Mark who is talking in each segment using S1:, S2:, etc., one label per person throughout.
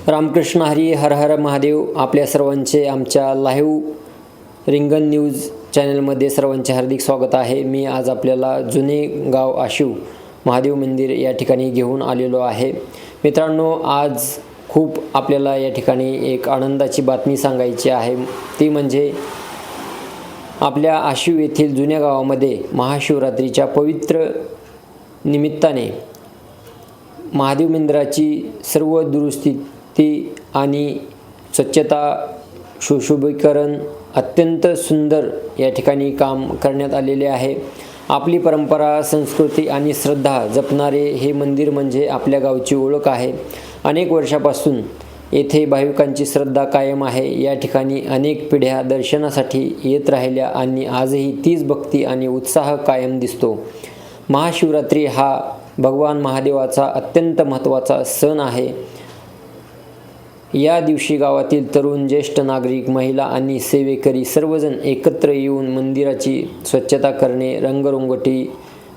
S1: रामकृष्ण हरी, हर हर महादेव. आपल्या सर्वांचे आमच्या लाईव्ह रिंगण न्यूज चॅनलमध्ये सर्वांचे हार्दिक स्वागत आहे. मी आज आपल्याला जुने गाव आशिव महादेव मंदिर या ठिकाणी घेऊन आलेलो आहे. मित्रांनो, आज खूप आपल्याला या ठिकाणी एक आनंदाची बातमी सांगायची आहे. ती म्हणजे आपल्या आशिव येथील जुन्या गावामध्ये महाशिवरात्रीच्या पवित्र निमित्ताने महादेव मंदिराची सर्व दुरुस्ती आणि स्वच्छता, सुशोभीकरण अत्यंत सुंदर या ठिकाणी काम करण्यात आलेले आहे. आपली परंपरा, संस्कृती आणि श्रद्धा जपणारे हे मंदिर म्हणजे आपल्या गावची ओळख आहे. अनेक वर्षापासून येथे भाविकांची श्रद्धा कायम आहे. या ठिकाणी अनेक पिढ्या दर्शनासाठी येत राहिल्या आणि आजही तीच भक्ती आणि उत्साह कायम दिसतो. महाशिवरात्री हा भगवान महादेवाचा अत्यंत महत्त्वाचा सण आहे. या दिवशी गावातील तरुण, ज्येष्ठ नागरिक, महिला आणि सेवेकरी सर्वजण एकत्र येऊन मंदिराची स्वच्छता करणे, रंगरंगोटी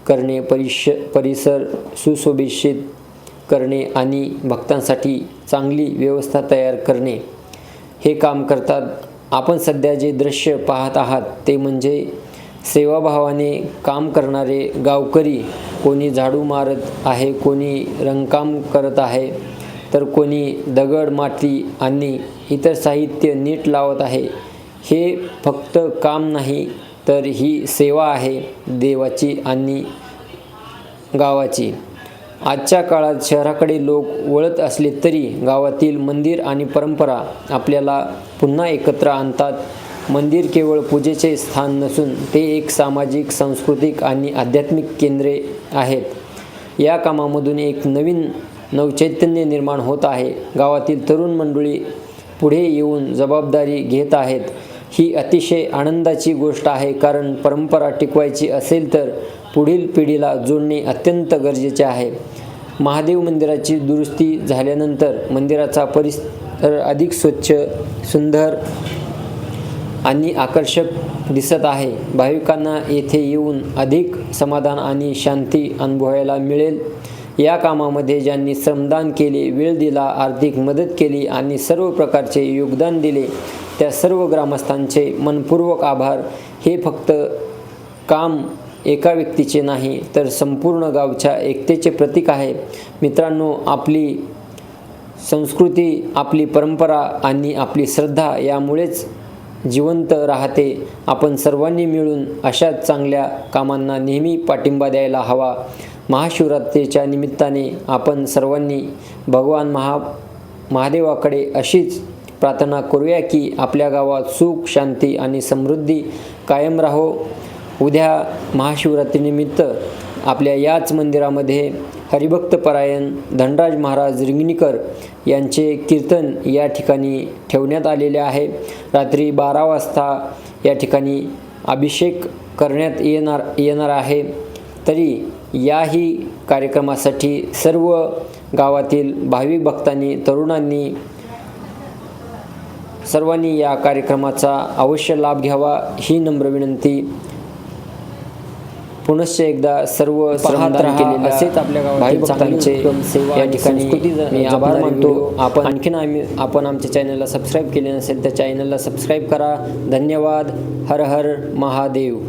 S1: करणे, परिसर सुशोभित करणे आणि भक्तांसाठी चांगली व्यवस्था तयार करणे हे काम करतात. आपण सध्या जे दृश्य पाहत आहात ते म्हणजे सेवाभावाने काम करणारे गावकरी. कोणी झाडू मारत आहे, कोणी रंगकाम करत आहे, तर कोणी दगड, माती आणि इतर साहित्य नीट लावत आहे. हे फक्त काम नाही, तर ही सेवा आहे देवाची आणि गावाची. आजच्या काळात शहराकडे लोक वळत असले तरी गावातील मंदिर आणि परंपरा आपल्याला पुन्हा एकत्र आणतात. मंदिर केवळ पूजेचे स्थान नसून ते एक सामाजिक, सांस्कृतिक आणि आध्यात्मिक केंद्रे आहेत. या कामामधून एक नवीन नवचैतन्य निर्माण होत आहे. गावातील तरुण मंडळी पुढे येऊन जबाबदारी घेत आहेत. ही अतिशय आनंदाची गोष्ट आहे, कारण परंपरा टिकवायची असेल तर पुढील पिढीला जोडणे अत्यंत गरजेचे आहे. महादेव मंदिराची दुरुस्ती झाल्यानंतर मंदिराचा परिसर अधिक स्वच्छ, सुंदर आणि आकर्षक दिसत आहे. भाविकांना येथे येऊन अधिक समाधान आणि शांती अनुभवायला मिळेल. या कामामध्ये ज्यांनी श्रमदान केले, वेळ दिला, आर्थिक मदत केली आणि सर्व प्रकारचे योगदान दिले त्या सर्व ग्रामस्थांचे मनपूर्वक आभार. हे फक्त काम एका व्यक्तीचे नाही, तर संपूर्ण गावच्या एकतेचे प्रतीक आहे. मित्रांनो, आपली संस्कृती, आपली परंपरा आणि आपली श्रद्धा यामुळेच जिवंत राहते. आपण सर्वांनी मिळून अशाच चांगल्या कामांना नेहमी पाठिंबा द्यायला हवा. महाशिवरात्रीच्या निमित्ताने आपण सर्वांनी भगवान महादेवाकडे अशीच प्रार्थना करूया की आपल्या गावात सुख, शांती आणि समृद्धी कायम राहो. उद्या महाशिवरात्रीनिमित्त आपल्या याच मंदिरामध्ये हरिभक्तपरायण धनराज महाराज रिंगणीकर यांचे कीर्तन या ठिकाणी ठेवण्यात आलेले आहे. रात्री 12 वाजता या ठिकाणी अभिषेक करण्यात येणार आहे. तरी याही कार्यक्रमासाठी सर्व गावातील भाविक भक्तांनी, तरुणांनी सर्वांनी या कार्यक्रमाचा अवश्य लाभ घ्यावा ही नम्र विनंती. पुनश्च एकदा सर्व श्रमदान केलेल्या असेच आपल्या गावातील भक्तांचे या ठिकाणी मी आभार मानतो. आपण आमच्या चॅनलला सबस्क्राईब केले नसेल तर चॅनलला सबस्क्राईब करा. धन्यवाद. हर हर महादेव.